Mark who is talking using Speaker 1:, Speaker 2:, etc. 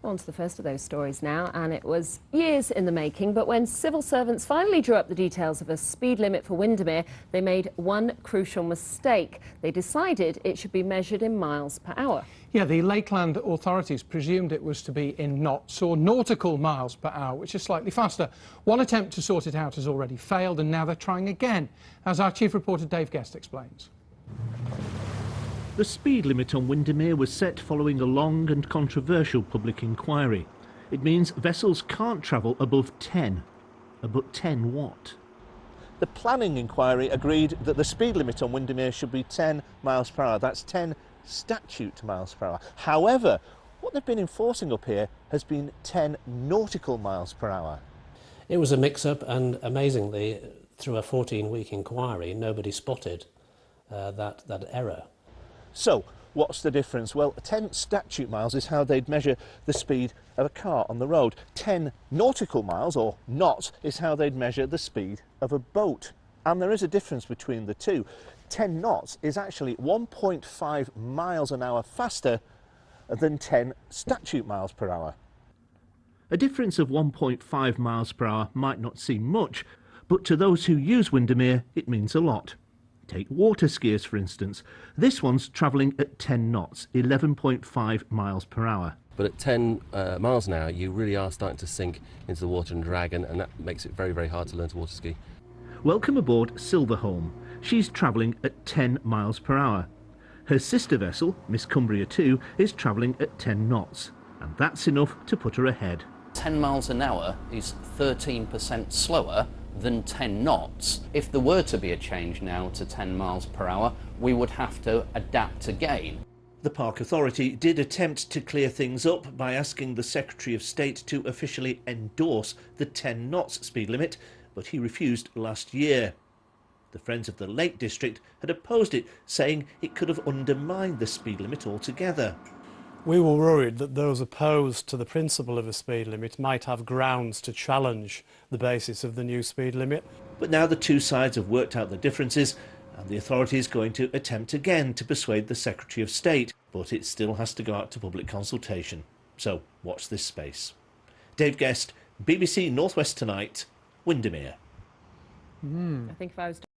Speaker 1: On to the first of those stories now, and it was years in the making, but when civil servants finally drew up the details of a speed limit for Windermere, they made one crucial mistake. They decided it should be measured in miles per hour.
Speaker 2: Yeah, the Lakeland authorities presumed it was to be in knots or nautical miles per hour, which is slightly faster. One attempt to sort it out has already failed, and now they're trying again, as our chief reporter Dave Guest explains.
Speaker 3: The speed limit on Windermere was set following a long and controversial public inquiry. It means vessels can't travel above 10. But 10 what?
Speaker 4: The planning inquiry agreed that the speed limit on Windermere should be 10 miles per hour. That's 10 statute miles per hour. However, what they've been enforcing up here has been 10 nautical miles per hour.
Speaker 5: It was a mix-up, and amazingly, through a 14-week inquiry, nobody spotted that error.
Speaker 4: So, what's the difference? Well, 10 statute miles is how they'd measure the speed of a car on the road. 10 nautical miles, or knots, is how they'd measure the speed of a boat. And there is a difference between the two. 10 knots is actually 1.5 miles an hour faster than 10 statute miles per hour.
Speaker 3: A difference of 1.5 miles per hour might not seem much, but to those who use Windermere, it means a lot. Take water skiers, for instance. This one's travelling at 10 knots, 11.5 miles per hour.
Speaker 6: But at 10 miles an hour, you really are starting to sink into the water and drag, and that makes it very, very hard to learn to water ski.
Speaker 3: Welcome aboard Silverholm. She's travelling at 10 miles per hour. Her sister vessel, Miss Cumbria 2, is travelling at 10 knots, and that's enough to put her ahead.
Speaker 7: 10 miles an hour is 13% slower than 10 knots. If there were to be a change now to 10 miles per hour, we would have to adapt again.
Speaker 3: The Park Authority did attempt to clear things up by asking the Secretary of State to officially endorse the 10 knots speed limit, but he refused last year. The Friends of the Lake District had opposed it, saying it could have undermined the speed limit altogether.
Speaker 8: We were worried that those opposed to the principle of a speed limit might have grounds to challenge the basis of the new speed limit.
Speaker 3: But now the two sides have worked out the differences, and the authority is going to attempt again to persuade the Secretary of State, but it still has to go out to public consultation. So watch this space. Dave Guest, BBC North West Tonight, Windermere.
Speaker 1: I think if I was